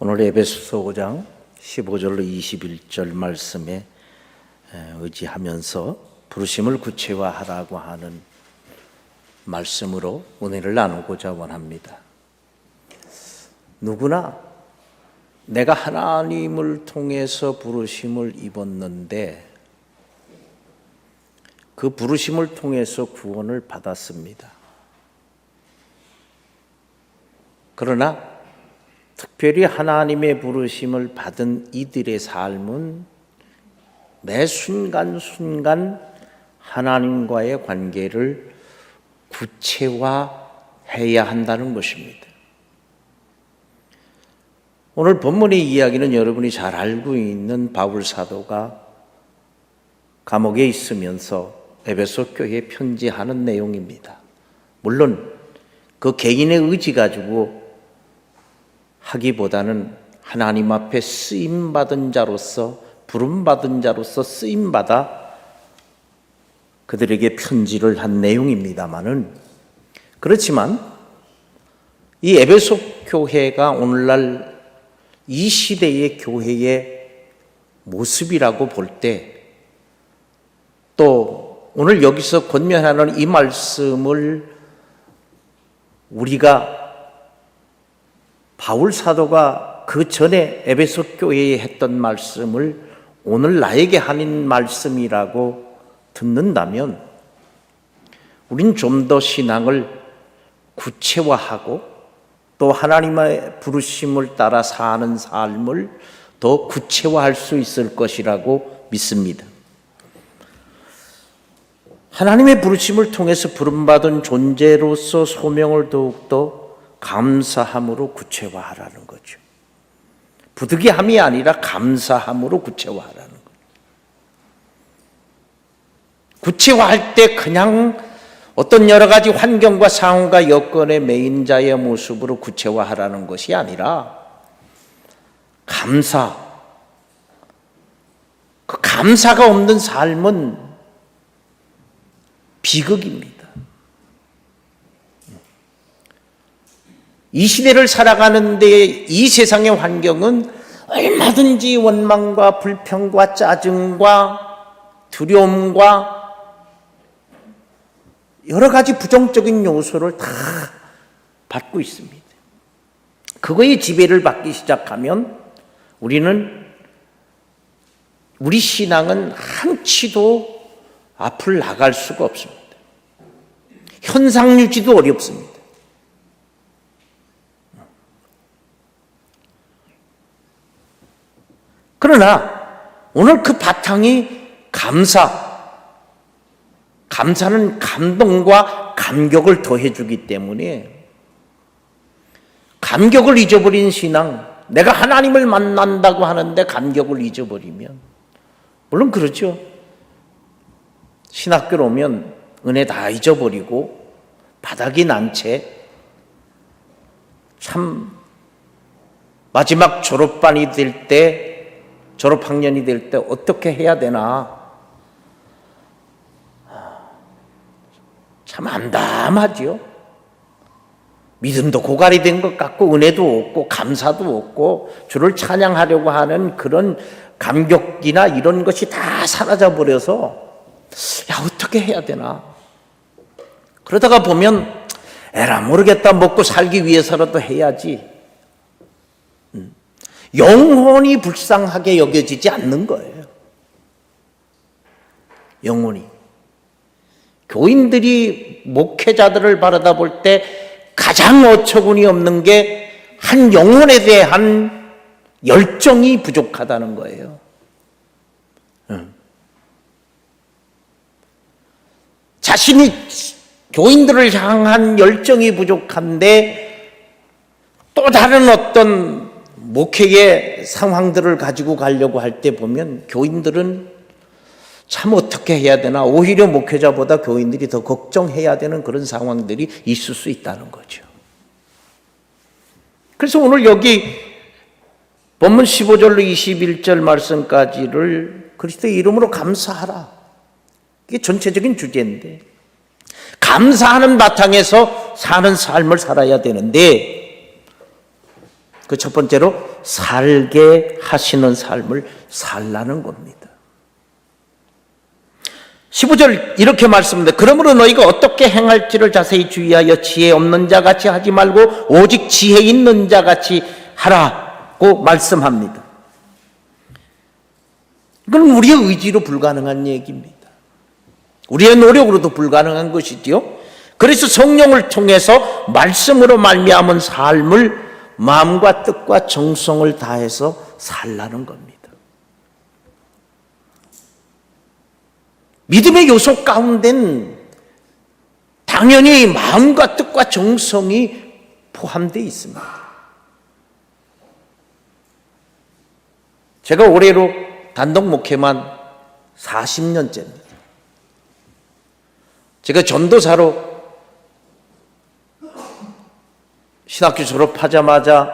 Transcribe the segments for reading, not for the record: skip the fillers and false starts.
오늘 에베소서 5장 15절로 21절 말씀에 의지하면서 부르심을 구체화하라고 하는 말씀으로 은혜를 나누고자 원합니다. 누구나 내가 하나님을 통해서 부르심을 입었는데 그 부르심을 통해서 구원을 받았습니다. 그러나 특별히 하나님의 부르심을 받은 이들의 삶은 매 순간순간 하나님과의 관계를 구체화해야 한다는 것입니다. 오늘 본문의 이야기는 여러분이 잘 알고 있는 바울 사도가 감옥에 있으면서 에베소 교회에 편지하는 내용입니다. 물론 그 개인의 의지 가지고 하기보다는 하나님 앞에 쓰임받은 자로서, 부름받은 자로서 쓰임받아 그들에게 편지를 한 내용입니다마는, 그렇지만 이 에베소 교회가 오늘날 이 시대의 교회의 모습이라고 볼 때, 또 오늘 여기서 권면하는 이 말씀을 우리가 바울 사도가 그 전에 에베소 교회에 했던 말씀을 오늘 나에게 하는 말씀이라고 듣는다면 우린 좀 더 신앙을 구체화하고 또 하나님의 부르심을 따라 사는 삶을 더 구체화할 수 있을 것이라고 믿습니다. 하나님의 부르심을 통해서 부름받은 존재로서 소명을 더욱더 감사함으로 구체화하라는 거죠. 부득이함이 아니라 감사함으로 구체화하라는 거죠. 구체화할 때 그냥 어떤 여러 가지 환경과 상황과 여건에 매인 자의 모습으로 구체화하라는 것이 아니라 감사, 그 감사가 없는 삶은 비극입니다. 이 시대를 살아가는 데 이 세상의 환경은 얼마든지 원망과 불평과 짜증과 두려움과 여러 가지 부정적인 요소를 다 받고 있습니다. 그거에 지배를 받기 시작하면 우리 신앙은 한치도 앞을 나갈 수가 없습니다. 현상 유지도 어렵습니다. 그러나 오늘 그 바탕이 감사는 감동과 감격을 더해주기 때문에 감격을 잊어버린 신앙, 내가 하나님을 만난다고 하는데 감격을 잊어버리면, 물론 그렇죠. 신학교로 오면 은혜 다 잊어버리고 바닥이 난 채 참 마지막 졸업학년이 될 때 어떻게 해야 되나 참 암담하죠. 믿음도 고갈이 된 것 같고 은혜도 없고 감사도 없고 주를 찬양하려고 하는 그런 감격이나 이런 것이 다 사라져 버려서 어떻게 해야 되나 그러다가 보면 에라 모르겠다, 먹고 살기 위해서라도 해야지, 영혼이 불쌍하게 여겨지지 않는 거예요. 영혼이. 교인들이 목회자들을 바라다 볼 때 가장 어처구니 없는 게 한 영혼에 대한 열정이 부족하다는 거예요. 자신이 교인들을 향한 열정이 부족한데 또 다른 어떤 목회의 상황들을 가지고 가려고 할 때 보면 교인들은 참 어떻게 해야 되나, 오히려 목회자보다 교인들이 더 걱정해야 되는 그런 상황들이 있을 수 있다는 거죠. 그래서 오늘 여기 본문 15절로 21절 말씀까지를 그리스도의 이름으로 감사하라, 이게 전체적인 주제인데, 감사하는 바탕에서 사는 삶을 살아야 되는데 그 첫 번째로 살게 하시는 삶을 살라는 겁니다. 15절 이렇게 말씀합니다. 그러므로 너희가 어떻게 행할지를 자세히 주의하여 지혜 없는 자 같이 하지 말고 오직 지혜 있는 자 같이 하라고 말씀합니다. 이건 우리의 의지로 불가능한 얘기입니다. 우리의 노력으로도 불가능한 것이지요. 그래서 성령을 통해서 말씀으로 말미암은 삶을 마음과 뜻과 정성을 다해서 살라는 겁니다. 믿음의 요소 가운데는 당연히 마음과 뜻과 정성이 포함되어 있습니다. 제가 올해로 단독 목회만 40년째입니다. 제가 전도사로 신학교 졸업하자마자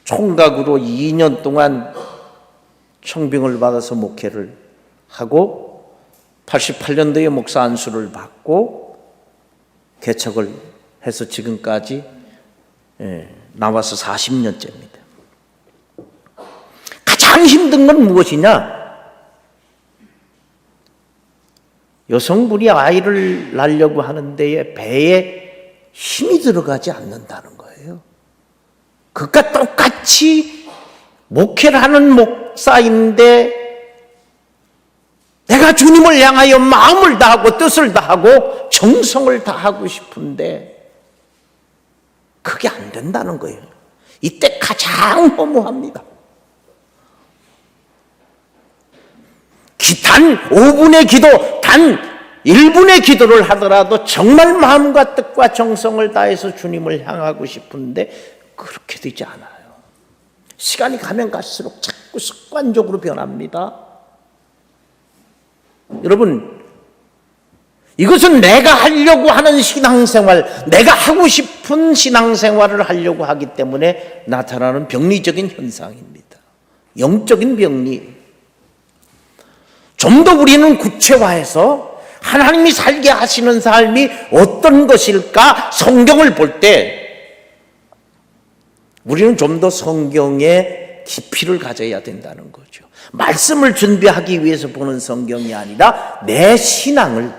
총각으로 2년 동안 청빙을 받아서 목회를 하고 88년도에 목사 안수를 받고 개척을 해서 지금까지 나와서 40년째입니다. 가장 힘든 건 무엇이냐? 여성분이 아이를 낳으려고 하는 데에 배에 힘이 들어가지 않는다는 거예요. 그것과 똑같이 목회를 하는 목사인데 내가 주님을 향하여 마음을 다하고 뜻을 다하고 정성을 다하고 싶은데 그게 안 된다는 거예요. 이때 가장 허무합니다. 단 5분의 기도, 단 1분의 기도를 하더라도 정말 마음과 뜻과 정성을 다해서 주님을 향하고 싶은데 그렇게 되지 않아요. 시간이 가면 갈수록 자꾸 습관적으로 변합니다. 여러분, 이것은 내가 하려고 하는 신앙생활, 내가 하고 싶은 신앙생활을 하려고 하기 때문에 나타나는 병리적인 현상입니다. 영적인 병리. 좀 더 우리는 구체화해서 하나님이 살게 하시는 삶이 어떤 것일까 성경을 볼 때 우리는 좀 더 성경의 깊이를 가져야 된다는 거죠. 말씀을 준비하기 위해서 보는 성경이 아니라 내 신앙을,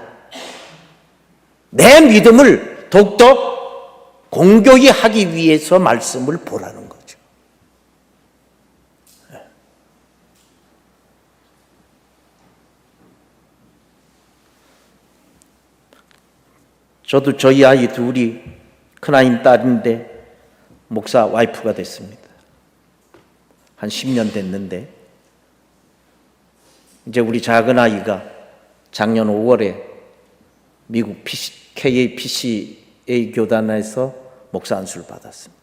내 믿음을 더욱더 공교히 하기 위해서 말씀을 보라는 거죠. 저도 저희 아이 둘이 큰아이는 딸인데 목사 와이프가 됐습니다. 한 10년 됐는데 이제 우리 작은 아이가 작년 5월에 미국 KAPCA 교단에서 목사 안수를 받았습니다.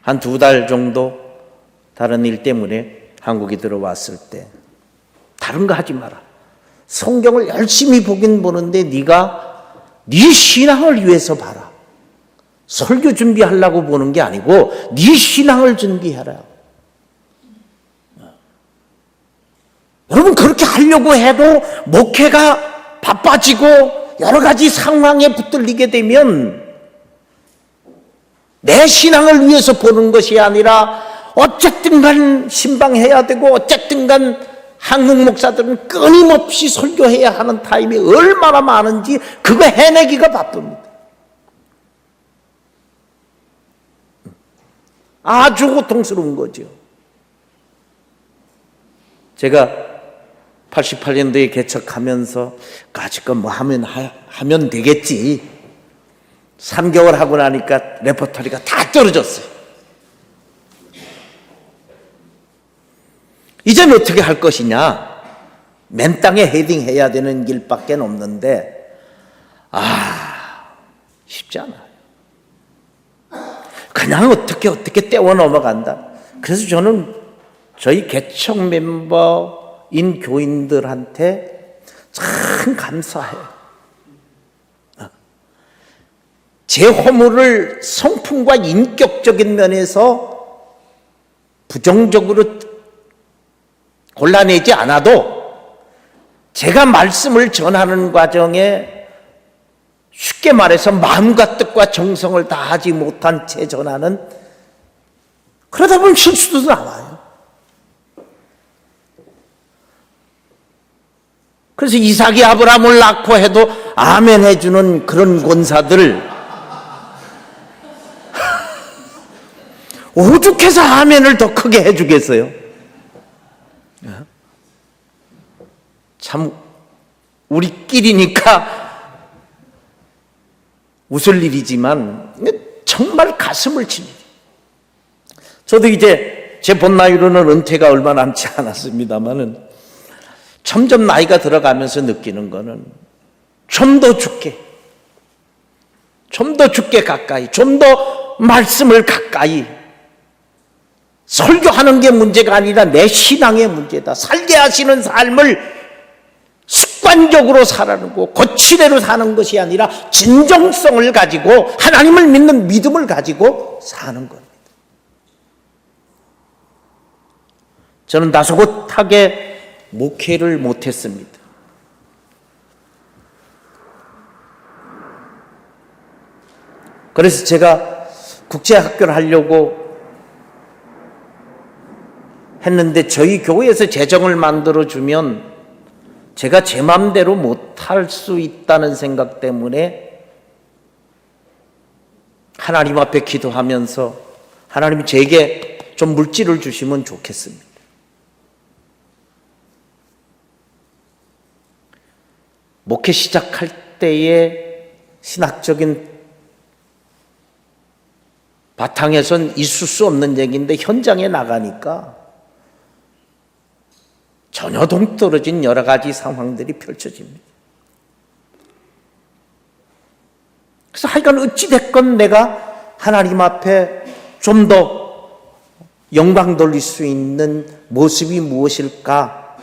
한 2달 정도 다른 일 때문에 한국에 들어왔을 때 다른 거 하지 마라. 성경을 열심히 보긴 보는데 네가 네 신앙을 위해서 봐라. 설교 준비하려고 보는 게 아니고 네 신앙을 준비해라. 여러분, 그렇게 하려고 해도 목회가 바빠지고 여러 가지 상황에 붙들리게 되면 내 신앙을 위해서 보는 것이 아니라 어쨌든 간 신방해야 되고 어쨌든 간 한국 목사들은 끊임없이 설교해야 하는 타임이 얼마나 많은지 그거 해내기가 바쁩니다. 아주 고통스러운 거죠. 제가 88년도에 개척하면서 가지껏 뭐 하면 되겠지. 3개월 하고 나니까 레퍼토리가 다 떨어졌어요. 이제는 어떻게 할 것이냐? 맨 땅에 헤딩해야 되는 길밖에 없는데 쉽지 않아요. 그냥 어떻게 떼워 넘어간다. 그래서 저는 저희 개척 멤버인 교인들한테 참 감사해요. 제 허물을 성품과 인격적인 면에서 부정적으로 골라내지 않아도 제가 말씀을 전하는 과정에 쉽게 말해서 마음과 뜻과 정성을 다하지 못한 채 전하는, 그러다 보면 실수도 나와요. 그래서 이삭이 아브라함을 낳고 해도 아멘 해주는 그런 권사들, 오죽해서 아멘을 더 크게 해주겠어요? 참 우리끼리니까 웃을 일이지만 정말 가슴을 치는. 저도 이제 제 본 나이로는 은퇴가 얼마 남지 않았습니다만은 점점 나이가 들어가면서 느끼는 거는 좀 더 죽게 가까이, 좀 더 말씀을 가까이, 설교하는 게 문제가 아니라 내 신앙의 문제다. 살게 하시는 삶을 습관적으로 살아내고 거치대로 사는 것이 아니라 진정성을 가지고 하나님을 믿는 믿음을 가지고 사는 겁니다. 저는 다소곳하게 목회를 못했습니다. 그래서 제가 국제학교를 하려고 했는데 저희 교회에서 재정을 만들어주면 제가 제 마음대로 못할 수 있다는 생각 때문에 하나님 앞에 기도하면서 하나님이 제게 좀 물질을 주시면 좋겠습니다. 목회 시작할 때의 신학적인 바탕에선 있을 수 없는 얘기인데 현장에 나가니까 전혀 동떨어진 여러 가지 상황들이 펼쳐집니다. 그래서 하여간 어찌됐건 내가 하나님 앞에 좀 더 영광 돌릴 수 있는 모습이 무엇일까?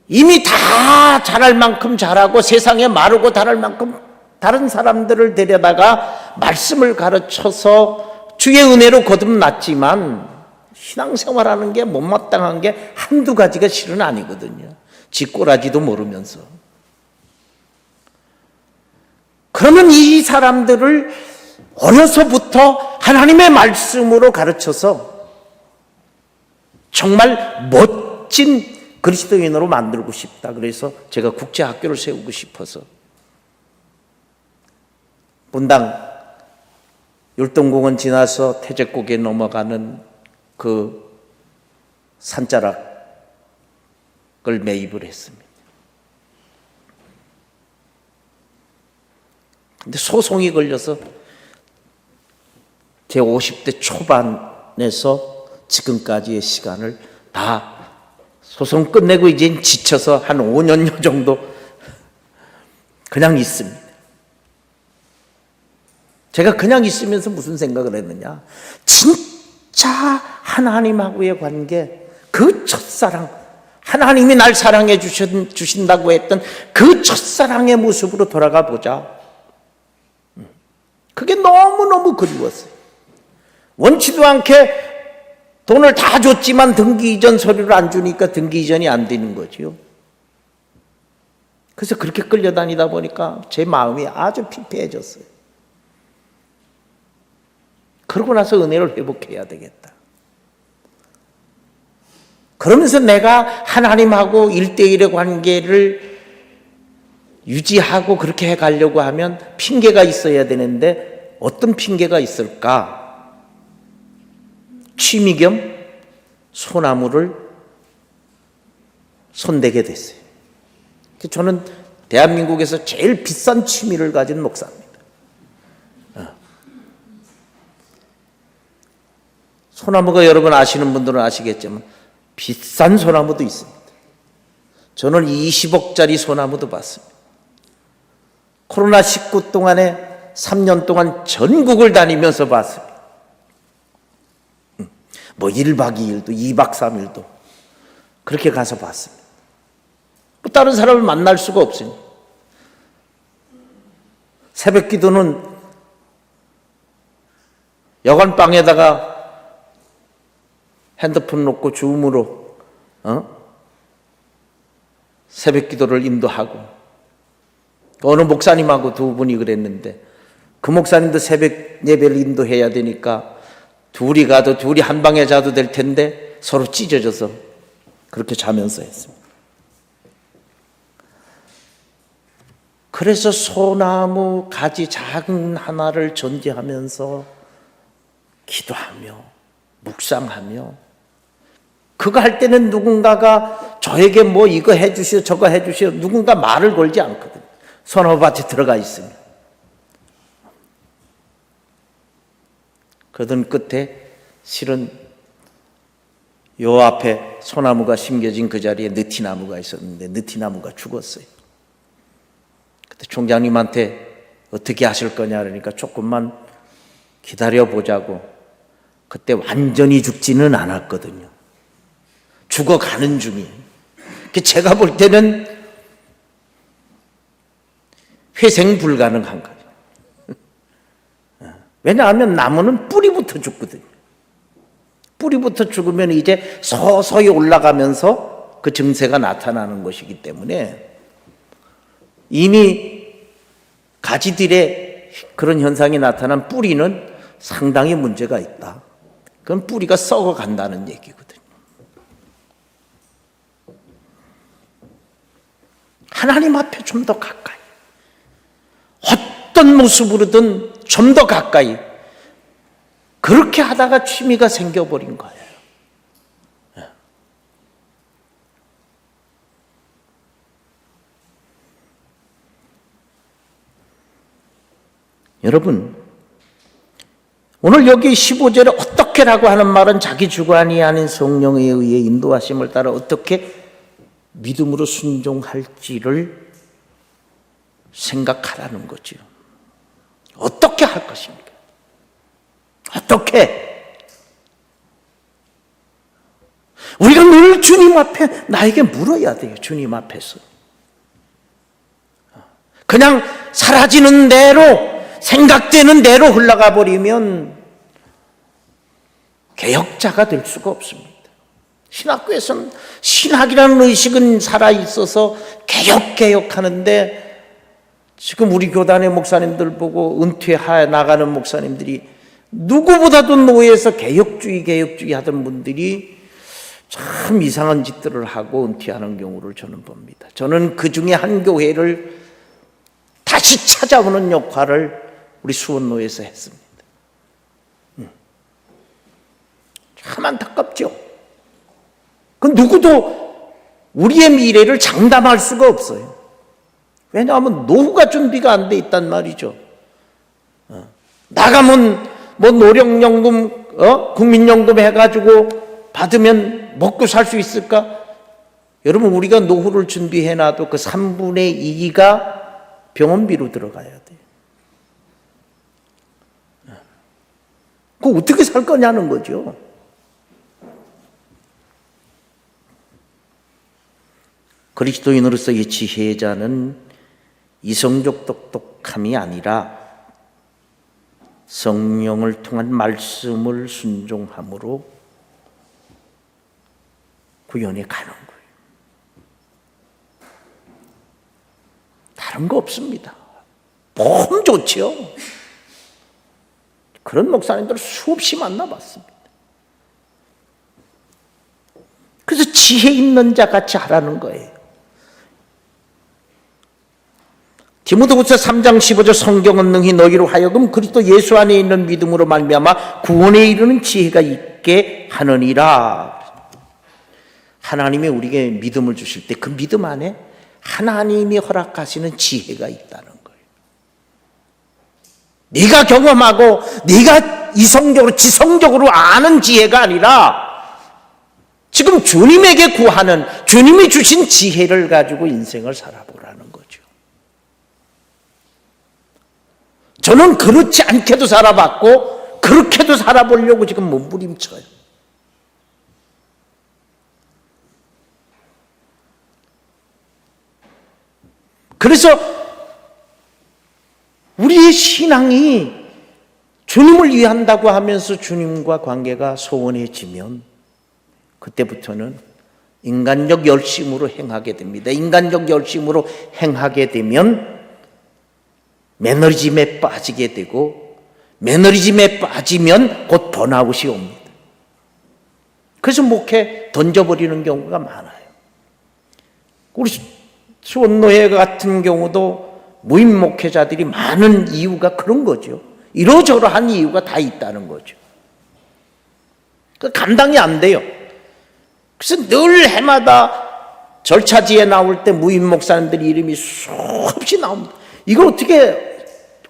이미 다 잘할 만큼 잘하고 세상에 마르고 다를 만큼 다른 사람들을 데려다가 말씀을 가르쳐서 주의 은혜로 거듭났지만 신앙생활하는 게 못마땅한 게 한두 가지가 실은 아니거든요. 쥐꼬라지도 모르면서. 그러면 이 사람들을 어려서부터 하나님의 말씀으로 가르쳐서 정말 멋진 그리스도인으로 만들고 싶다. 그래서 제가 국제학교를 세우고 싶어서 분당 율동공원 지나서 태제곡에 넘어가는 그 산자락을 매입을 했습니다. 근데 소송이 걸려서 제 50대 초반에서 지금까지의 시간을 다 소송 끝내고 이제 지쳐서 한 5년여 정도 그냥 있습니다. 제가 그냥 있으면서 무슨 생각을 했느냐? 진짜 하나님하고의 관계, 그 첫사랑, 하나님이 날 사랑해 주신다고 했던 그 첫사랑의 모습으로 돌아가 보자. 그게 너무너무 그리웠어요. 원치도 않게 돈을 다 줬지만 등기 이전 서류를 안 주니까 등기 이전이 안 되는 거죠. 그래서 그렇게 끌려다니다 보니까 제 마음이 아주 피폐해졌어요. 그러고 나서 은혜를 회복해야 되겠다. 그러면서 내가 하나님하고 1대1의 관계를 유지하고 그렇게 해가려고 하면 핑계가 있어야 되는데 어떤 핑계가 있을까? 취미 겸 소나무를 손대게 됐어요. 저는 대한민국에서 제일 비싼 취미를 가진 목사입니다. 소나무가 여러분 아시는 분들은 아시겠지만 비싼 소나무도 있습니다. 저는 20억짜리 소나무도 봤습니다. 코로나19 동안에 3년 동안 전국을 다니면서 봤습니다. 뭐 1박 2일도 2박 3일도 그렇게 가서 봤습니다. 뭐 다른 사람을 만날 수가 없으니 새벽 기도는 여관방에다가 핸드폰 놓고 줌으로 새벽 기도를 인도하고 어느 목사님하고 두 분이 그랬는데 그 목사님도 새벽 예배를 인도해야 되니까 둘이 가도 둘이 한 방에 자도 될 텐데 서로 찢어져서 그렇게 자면서 했습니다. 그래서 소나무 가지 작은 하나를 전제하면서 기도하며 묵상하며, 그거 할 때는 누군가가 저에게 뭐 이거 해주시오 저거 해주시오 누군가 말을 걸지 않거든요. 소나무밭에 들어가 있으면. 그러던 끝에 실은 요 앞에 소나무가 심겨진 그 자리에 느티나무가 있었는데 느티나무가 죽었어요. 그때 총장님한테 어떻게 하실 거냐 그러니까 조금만 기다려보자고. 그때 완전히 죽지는 않았거든요. 죽어가는 중이에요. 제가 볼 때는 회생 불가능한 거예요. 왜냐하면 나무는 뿌리부터 죽거든요. 뿌리부터 죽으면 이제 서서히 올라가면서 그 증세가 나타나는 것이기 때문에 이미 가지들의 그런 현상이 나타난 뿌리는 상당히 문제가 있다. 그건 뿌리가 썩어간다는 얘기거든요. 하나님 앞에 좀 더 가까이, 어떤 모습으로든 좀 더 가까이, 그렇게 하다가 취미가 생겨버린 거예요. 여러분, 오늘 여기 15절에 어떻게라고 하는 말은 자기 주관이 아닌 성령에 의해 인도하심을 따라 어떻게 믿음으로 순종할지를 생각하라는 거죠. 어떻게 할 것입니까? 어떻게? 우리가 늘 주님 앞에 나에게 물어야 돼요. 주님 앞에서. 그냥 사라지는 대로, 생각되는 대로 흘러가 버리면 개혁자가 될 수가 없습니다. 신학교에서는 신학이라는 의식은 살아있어서 개혁하는데, 지금 우리 교단의 목사님들 보고 은퇴해 나가는 목사님들이 누구보다도 노예에서 개혁주의 하던 분들이 참 이상한 짓들을 하고 은퇴하는 경우를 저는 봅니다. 저는 그 중에 한 교회를 다시 찾아오는 역할을 우리 수원노에서 했습니다. 참 안타깝죠. 그 누구도 우리의 미래를 장담할 수가 없어요. 왜냐하면 노후가 준비가 안 돼 있단 말이죠. 나가면 뭐 노령연금, 국민연금 해가지고 받으면 먹고 살 수 있을까? 여러분, 우리가 노후를 준비해놔도 그 3분의 2가 병원비로 들어가야 돼요. 그거 어떻게 살 거냐는 거죠. 그리스도인으로서의 지혜자는 이성적 똑똑함이 아니라 성령을 통한 말씀을 순종함으로 구원에 가는 거예요. 다른 거 없습니다. 너무 좋죠. 그런 목사님들 수없이 만나봤습니다. 그래서 지혜 있는 자 같이 하라는 거예요. 디모데후서 3장 15절 성경은 능히 너희로 하여금 그리스도 예수 안에 있는 믿음으로 말미암아 구원에 이르는 지혜가 있게 하느니라. 하나님이 우리에게 믿음을 주실 때 그 믿음 안에 하나님이 허락하시는 지혜가 있다는 거예요. 네가 경험하고 네가 이성적으로 지성적으로 아는 지혜가 아니라 지금 주님에게 구하는, 주님이 주신 지혜를 가지고 인생을 살아보라는 거죠. 저는 그렇지 않게도 살아봤고 그렇게도 살아보려고 지금 몸부림쳐요. 그래서 우리의 신앙이 주님을 위한다고 하면서 주님과 관계가 소원해지면 그때부터는 인간적 열심으로 행하게 됩니다. 인간적 열심으로 행하게 되면 매너리즘에 빠지게 되고, 매너리즘에 빠지면 곧 번아웃이 옵니다. 그래서 목회 던져버리는 경우가 많아요. 우리 수원노회 같은 경우도 무임 목회자들이 많은 이유가 그런 거죠. 이러저러한 이유가 다 있다는 거죠. 감당이 안 돼요. 그래서 늘 해마다 절차지에 나올 때 무임 목사님들 이름이 수없이 나옵니다. 이거 어떻게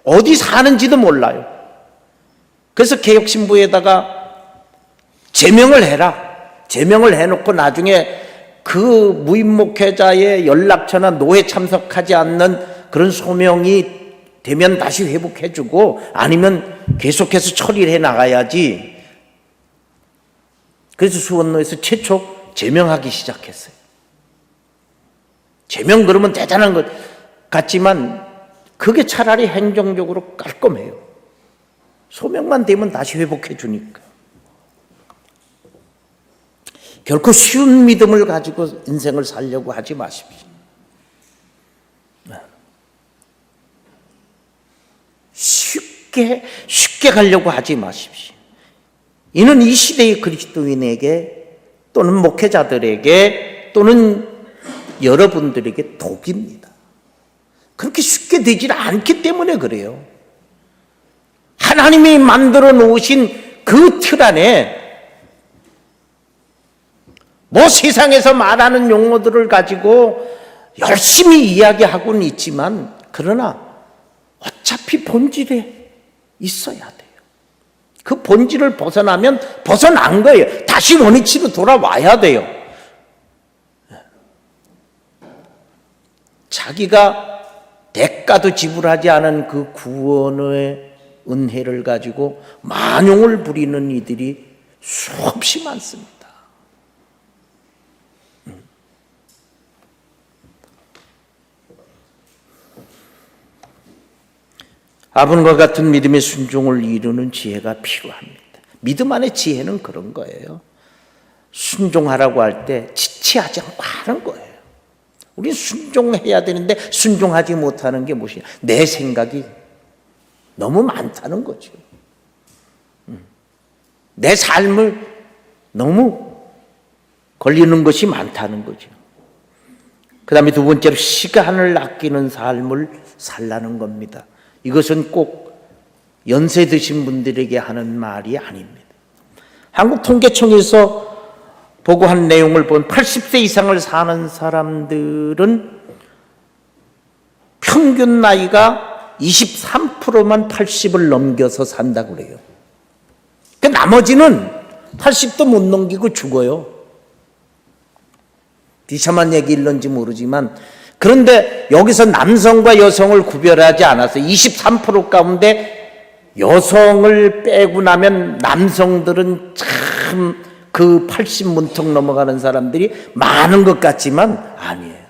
어디 사는지도 몰라요. 그래서 개혁신부에다가 제명을 해라. 제명을 해놓고 나중에 그 무임 목회자의 연락처나 노회 참석하지 않는 그런 소명이 되면 다시 회복해주고 아니면 계속해서 처리를 해 나가야지. 그래서 수원로에서 최초 제명하기 시작했어요. 제명 그러면 대단한 것 같지만 그게 차라리 행정적으로 깔끔해요. 소명만 되면 다시 회복해 주니까. 결코 쉬운 믿음을 가지고 인생을 살려고 하지 마십시오. 쉽게 가려고 하지 마십시오. 이는 이 시대의 그리스도인에게 또는 목회자들에게 또는 여러분들에게 독입니다. 그렇게 쉽게 되질 않기 때문에 그래요. 하나님이 만들어 놓으신 그 틀 안에 뭐 세상에서 말하는 용어들을 가지고 열심히 이야기하고는 있지만 그러나 어차피 본질에 있어야 돼요. 그 본질을 벗어나면 벗어난 거예요. 다시 원위치로 돌아와야 돼요. 자기가 대가도 지불하지 않은 그 구원의 은혜를 가지고 만용을 부리는 이들이 수없이 많습니다. 아브람과 같은 믿음의 순종을 이루는 지혜가 필요합니다. 믿음 안의 지혜는 그런 거예요. 순종하라고 할 때 지체하지 않고 하는 거예요. 우리는 순종해야 되는데 순종하지 못하는 게 무엇이냐? 내 생각이 너무 많다는 거죠. 내 삶을 너무 걸리는 것이 많다는 거죠. 그 다음에 두 번째로 시간을 아끼는 삶을 살라는 겁니다. 이것은 꼭 연세 드신 분들에게 하는 말이 아닙니다. 한국통계청에서 보고한 내용을 본 80세 이상을 사는 사람들은 평균 나이가 23%만 80을 넘겨서 산다고 그래요. 그 나머지는 80도 못 넘기고 죽어요. 비참한 얘기일런지 모르지만 그런데 여기서 남성과 여성을 구별하지 않았어요. 23% 가운데 여성을 빼고 나면 남성들은 참 그 80 문턱 넘어가는 사람들이 많은 것 같지만 아니에요.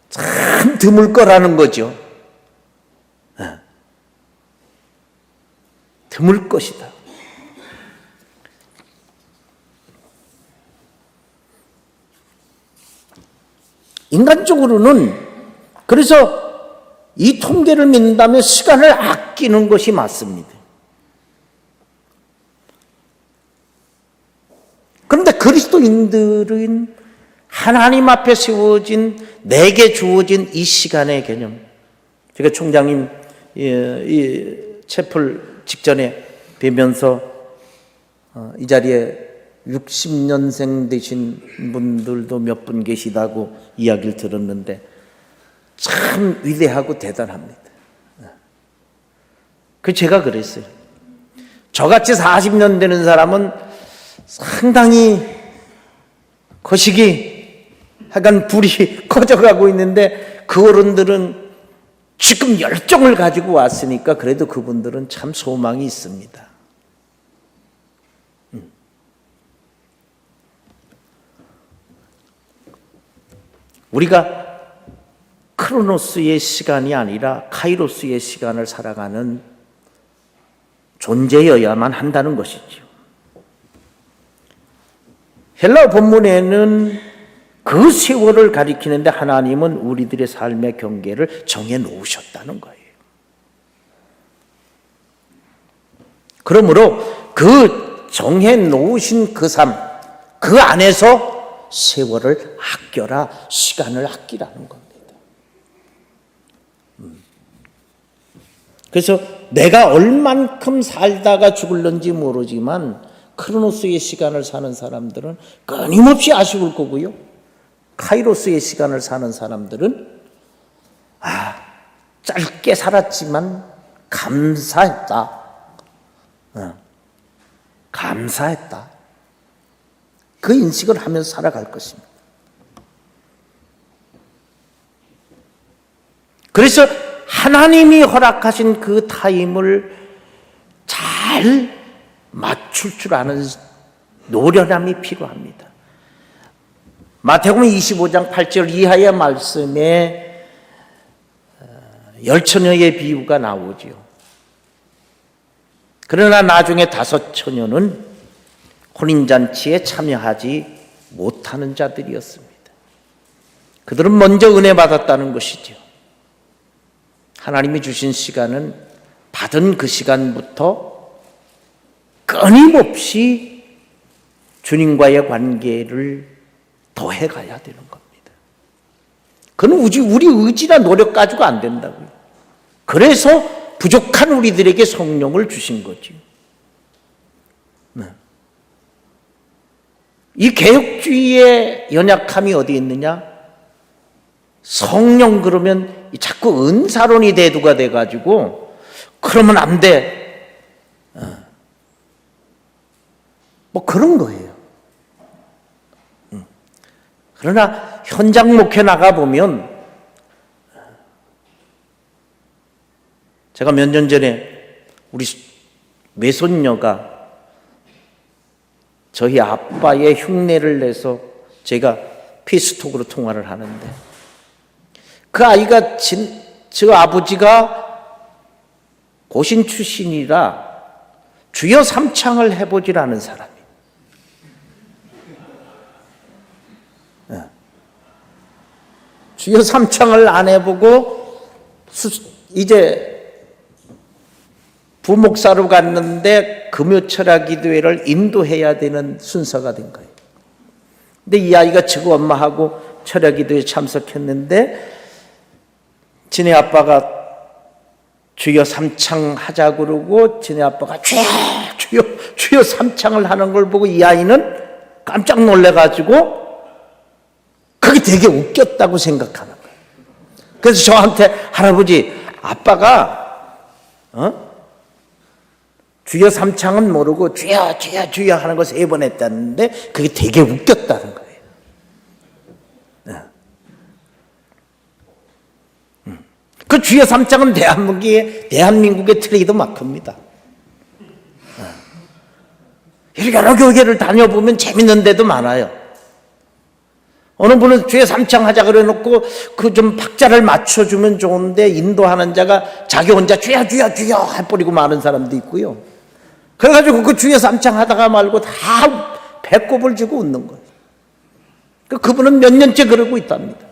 참 드물 거라는 거죠. 드물 것이다. 인간적으로는 그래서 이 통계를 믿는다면 시간을 아끼는 것이 맞습니다. 그런데 그리스도인들은 하나님 앞에 세워진 내게 주어진 이 시간의 개념, 제가 총장님 이 채플 직전에 뵈면서 이 자리에 60년생 되신 분들도 몇 분 계시다고 이야기를 들었는데 참 위대하고 대단합니다. 제가 그랬어요. 저같이 40년 되는 사람은 상당히 거시기 하여간 불이 커져가고 있는데 그 어른들은 지금 열정을 가지고 왔으니까 그래도 그분들은 참 소망이 있습니다. 우리가 크로노스의 시간이 아니라 카이로스의 시간을 살아가는 존재여야만 한다는 것이죠. 헬라어 본문에는 그 세월을 가리키는데 하나님은 우리들의 삶의 경계를 정해 놓으셨다는 거예요. 그러므로 그 정해 놓으신 그 삶, 그 안에서 세월을 아껴라, 시간을 아끼라는 겁니다. 그래서 내가 얼만큼 살다가 죽을는지 모르지만 크로노스의 시간을 사는 사람들은 끊임없이 아쉬울 거고요. 카이로스의 시간을 사는 사람들은 짧게 살았지만 감사했다. 감사했다. 그 인식을 하면서 살아갈 것입니다. 그래서 하나님이 허락하신 그 타임을 잘 맞출 줄 아는 노련함이 필요합니다. 마태복음 25장 8절 이하의 말씀에 열처녀의 비유가 나오지요. 그러나 나중에 5처녀는 혼인잔치에 참여하지 못하는 자들이었습니다. 그들은 먼저 은혜 받았다는 것이죠. 하나님이 주신 시간은 받은 그 시간부터 끊임없이 주님과의 관계를 더해가야 되는 겁니다. 그건 우리 의지나 노력 가지고 안 된다고요. 그래서 부족한 우리들에게 성령을 주신 거죠. 이 개혁주의의 연약함이 어디에 있느냐? 성령 그러면 자꾸 은사론이 대두가 돼가지고 그러면 안 돼. 뭐 그런 거예요. 그러나 현장 목회 나가보면 제가 몇 년 전에 우리 외손녀가 저희 아빠의 흉내를 내서 제가 페이스톡으로 통화를 하는데 그 아이가 저 아버지가 고신 출신이라 주여 삼창을 해보질 않은 사람이. 주여 삼창을 안 해보고 이제 부목사로 갔는데 금요철야 기도회를 인도해야 되는 순서가 된 거예요. 근데 이 아이가 저거 엄마하고 철야 기도회에 참석했는데 지네 아빠가 주여 삼창 하자 그러고 지네 아빠가 주여 삼창을 하는 걸 보고 이 아이는 깜짝 놀래가지고 그게 되게 웃겼다고 생각하는 거예요. 그래서 저한테 할아버지 아빠가 주여 삼창은 모르고 주여 하는 거 3번 했다는데 그게 되게 웃겼다는 거예요. 그 주여 삼창은 대한민국의 트레이드 마크입니다. 여러 교회를 다녀보면 재밌는 데도 많아요. 어느 분은 주여 삼창 하자 그래 놓고 그 좀 박자를 맞춰주면 좋은데 인도하는 자가 자기 혼자 주여 해버리고 마는 사람도 있고요. 그래가지고 그 주여 삼창 하다가 말고 다 배꼽을 쥐고 웃는 거예요. 그분은 몇 년째 그러고 있답니다.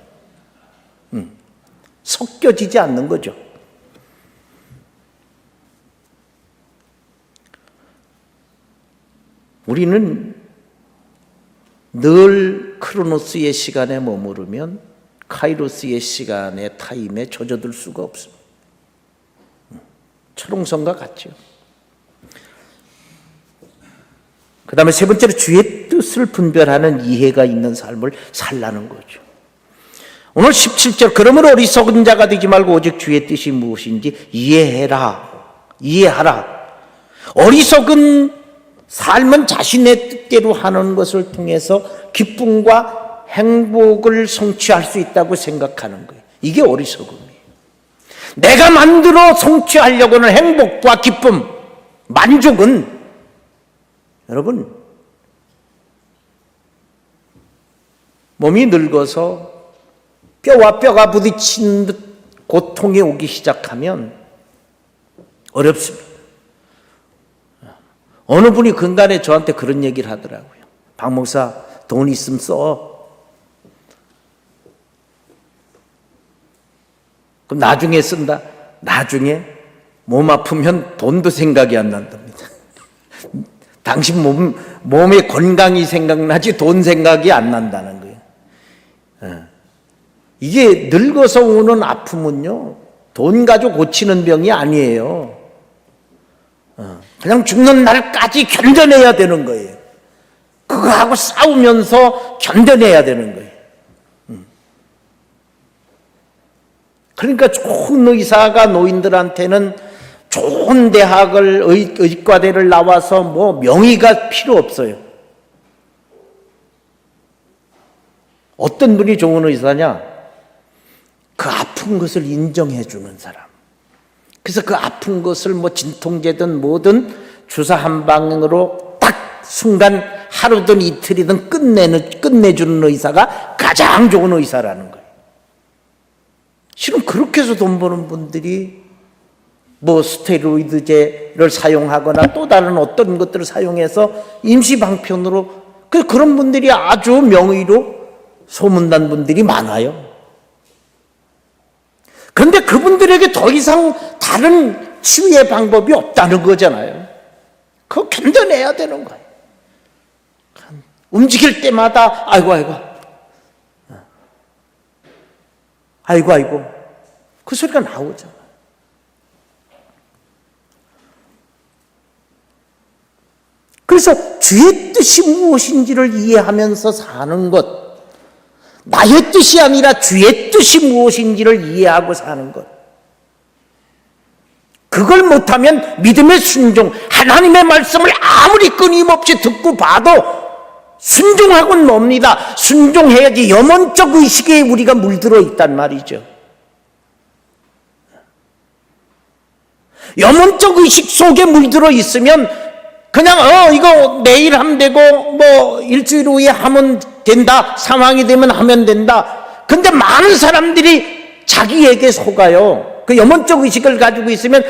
섞여지지 않는 거죠. 우리는 늘 크로노스의 시간에 머무르면 카이로스의 시간의 타임에 젖어들 수가 없습니다. 철옹성과 같죠. 그 다음에 3번째로 주의 뜻을 분별하는 이해가 있는 삶을 살라는 거죠. 오늘 17절 그러므로 어리석은 자가 되지 말고 오직 주의 뜻이 무엇인지 이해하라. 어리석은 삶은 자신의 뜻대로 하는 것을 통해서 기쁨과 행복을 성취할 수 있다고 생각하는 거예요. 이게 어리석음이에요. 내가 만들어 성취하려고 하는 행복과 기쁨, 만족은 여러분 몸이 늙어서 뼈와 뼈가 부딪힌 듯 고통이 오기 시작하면 어렵습니다. 어느 분이 근간에 저한테 그런 얘기를 하더라고요. 박 목사 돈 있으면 써. 그럼 나중에 쓴다. 나중에 몸 아프면 돈도 생각이 안 난답니다. 당신 몸의 건강이 생각나지 돈 생각이 안 난다는 거예요. 이게 늙어서 오는 아픔은요, 돈 가지고 고치는 병이 아니에요. 그냥 죽는 날까지 견뎌내야 되는 거예요. 그거하고 싸우면서 견뎌내야 되는 거예요. 그러니까 좋은 의사가 노인들한테는 좋은 대학을 의과대를 나와서 뭐 명의가 필요 없어요. 어떤 분이 좋은 의사냐? 그 아픈 것을 인정해 주는 사람. 그래서 그 아픈 것을 뭐 진통제든 뭐든 주사 한 방으로 딱 순간 하루든 이틀이든 끝내주는 의사가 가장 좋은 의사라는 거예요. 실은 그렇게 해서 돈 버는 분들이 뭐 스테로이드제를 사용하거나 또 다른 어떤 것들을 사용해서 임시방편으로 그런 분들이 아주 명의로 소문난 분들이 많아요. 그런데 그분들에게 더 이상 다른 치유의 방법이 없다는 거잖아요. 그거 견뎌내야 되는 거예요. 움직일 때마다 아이고 그 소리가 나오잖아요. 그래서 주의 뜻이 무엇인지를 이해하면서 사는 것, 나의 뜻이 아니라 주의 뜻이 무엇인지를 이해하고 사는 것, 그걸 못하면 믿음의 순종, 하나님의 말씀을 아무리 끊임없이 듣고 봐도 순종하고는 멉니다. 순종해야지. 염원적 의식에 우리가 물들어 있단 말이죠. 염원적 의식 속에 물들어 있으면 그냥 이거 내일 하면 되고 뭐 일주일 후에 하면 된다, 상황이 되면 하면 된다. 근데 많은 사람들이 자기에게 속아요. 그 염원적 의식을 가지고 있으면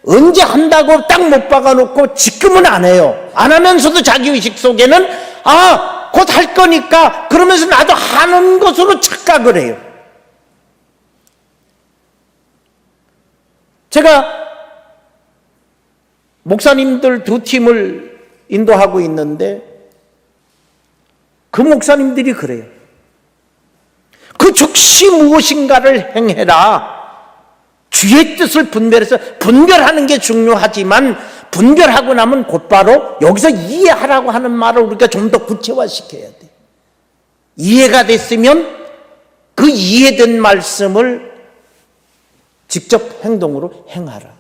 언제 한다고 딱 못 박아놓고 지금은 안 해요. 안 하면서도 자기 의식 속에는 곧 할 거니까 그러면서 나도 하는 것으로 착각을 해요. 제가 목사님들 두 팀을 인도하고 있는데 그 목사님들이 그래요. 그 즉시 무엇인가를 행해라. 주의 뜻을 분별하는 게 중요하지만 분별하고 나면 곧바로 여기서 이해하라고 하는 말을 우리가 좀 더 구체화시켜야 돼. 이해가 됐으면 그 이해된 말씀을 직접 행동으로 행하라.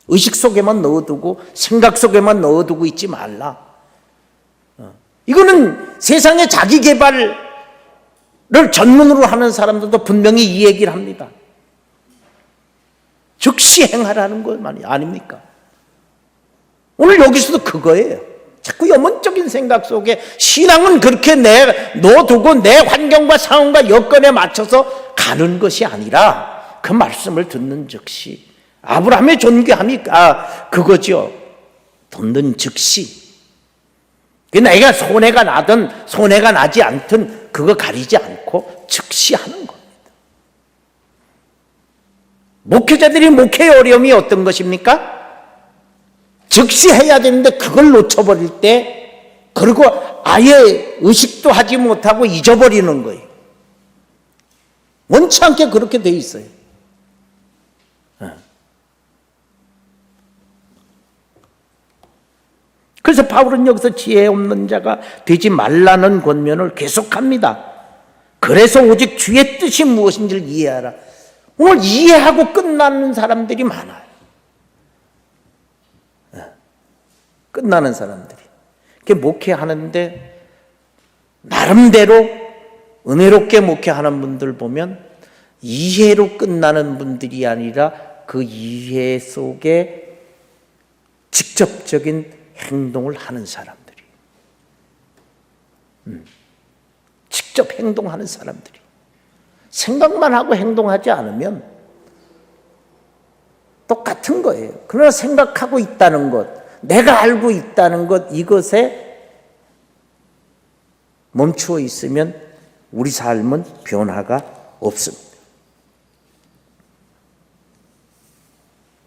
의식 속에만 넣어두고 생각 속에만 넣어두고 있지 말라. 이거는 세상의 자기 개발을 전문으로 하는 사람들도 분명히 이 얘기를 합니다. 즉시 행하라는 것 아닙니까? 오늘 여기서도 그거예요. 자꾸 염원적인 생각 속에 신앙은 그렇게 넣어두고 내 환경과 상황과 여건에 맞춰서 가는 것이 아니라 그 말씀을 듣는 즉시 아브라함의 존귀함이 그거죠. 듣는 즉시. 내가 손해가 나든 손해가 나지 않든 그거 가리지 않고 즉시 하는 겁니다. 목회자들이 목회의 어려움이 어떤 것입니까? 즉시 해야 되는데 그걸 놓쳐버릴 때 그리고 아예 의식도 하지 못하고 잊어버리는 거예요. 원치 않게 그렇게 돼 있어요. 그래서 바울은 여기서 지혜 없는 자가 되지 말라는 권면을 계속합니다. 그래서 오직 주의 뜻이 무엇인지를 이해하라. 오늘 이해하고 끝나는 사람들이 많아요. 끝나는 사람들이. 목회하는데 나름대로 은혜롭게 목회하는 분들 보면 이해로 끝나는 분들이 아니라 그 이해 속에 직접적인 행동을 하는 사람들이. 직접 행동하는 사람들이. 생각만 하고 행동하지 않으면 똑같은 거예요. 그러나 생각하고 있다는 것, 내가 알고 있다는 것, 이것에 멈추어 있으면 우리 삶은 변화가 없습니다.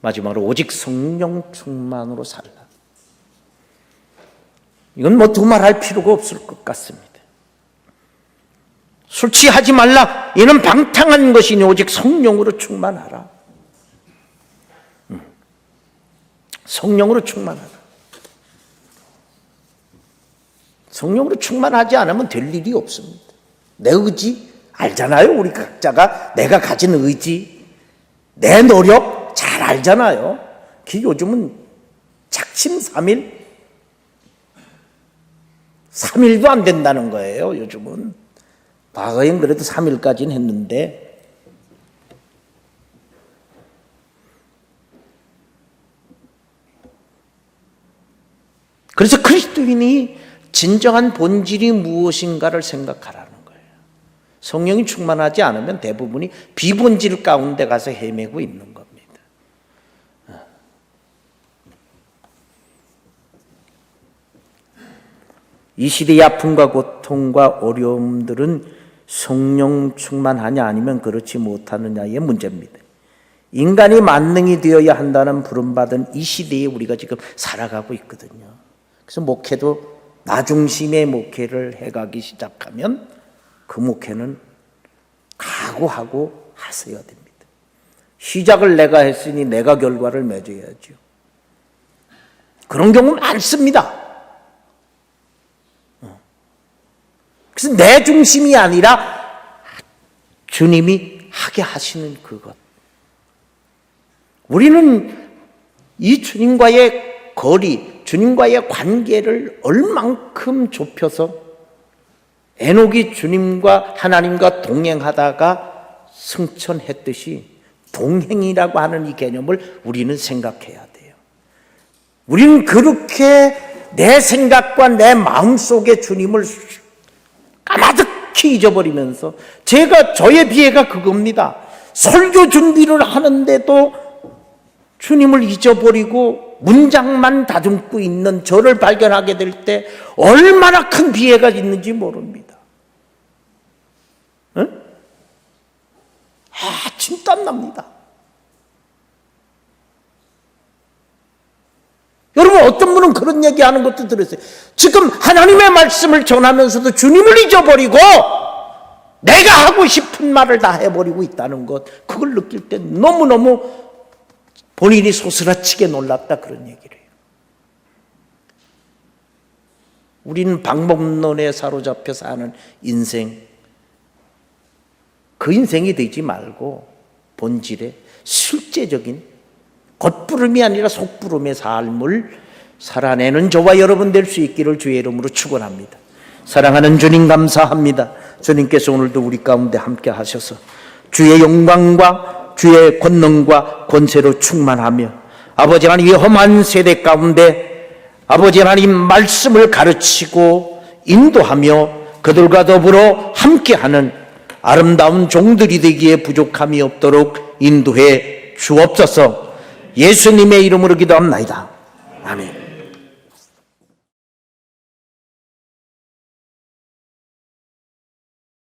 마지막으로 오직 성령 충만으로 살라. 이건 뭐 두말할 필요가 없을 것 같습니다. 술 취하지 말라. 이는 방탕한 것이니 오직 성령으로 충만하라. 성령으로 충만하라. 성령으로 충만하지 않으면 될 일이 없습니다. 내 의지 알잖아요. 우리 각자가 내가 가진 의지, 내 노력 잘 알잖아요. 요즘은 작심삼일 3일도 안 된다는 거예요. 요즘은. 과거엔 그래도 3일까지는 했는데 그래서 그리스도인이 진정한 본질이 무엇인가를 생각하라는 거예요. 성령이 충만하지 않으면 대부분이 비본질 가운데 가서 헤매고 있는 겁니다. 이 시대의 아픔과 고통과 어려움들은 성령 충만하냐 아니면 그렇지 못하느냐의 문제입니다. 인간이 만능이 되어야 한다는 부름받은 이 시대에 우리가 지금 살아가고 있거든요. 그래서 목회도 나 중심의 목회를 해가기 시작하면 그 목회는 각오하고 하셔야 됩니다. 시작을 내가 했으니 내가 결과를 맺어야죠. 그런 경우 많습니다. 그래서 내 중심이 아니라 주님이 하게 하시는 그것. 우리는 이 주님과의 거리, 주님과의 관계를 얼만큼 좁혀서 에녹이 주님과 하나님과 동행하다가 승천했듯이 동행이라고 하는 이 개념을 우리는 생각해야 돼요. 우리는 그렇게 내 생각과 내 마음속에 주님을 까마득히 잊어버리면서 저의 비애가 그겁니다. 설교 준비를 하는데도 주님을 잊어버리고 문장만 다듬고 있는 저를 발견하게 될 때 얼마나 큰 비애가 있는지 모릅니다. 응? 진땀 납니다. 여러분 어떤 분은 그런 얘기하는 것도 들었어요. 지금 하나님의 말씀을 전하면서도 주님을 잊어버리고 내가 하고 싶은 말을 다 해버리고 있다는 것, 그걸 느낄 때 너무너무 본인이 소스라치게 놀랐다 그런 얘기를 해요. 우리는 방법론에 사로잡혀 사는 인생, 그 인생이 되지 말고 본질의 실제적인 겉부름이 아니라 속부름의 삶을 살아내는 저와 여러분 될 수 있기를 주의 이름으로 축원합니다. 사랑하는 주님 감사합니다. 주님께서 오늘도 우리 가운데 함께 하셔서 주의 영광과 주의 권능과 권세로 충만하며 아버지 하나님 험한 세대 가운데 아버지 하나님 말씀을 가르치고 인도하며 그들과 더불어 함께하는 아름다운 종들이 되기에 부족함이 없도록 인도해 주옵소서. 예수님의 이름으로 기도합니다. 아멘.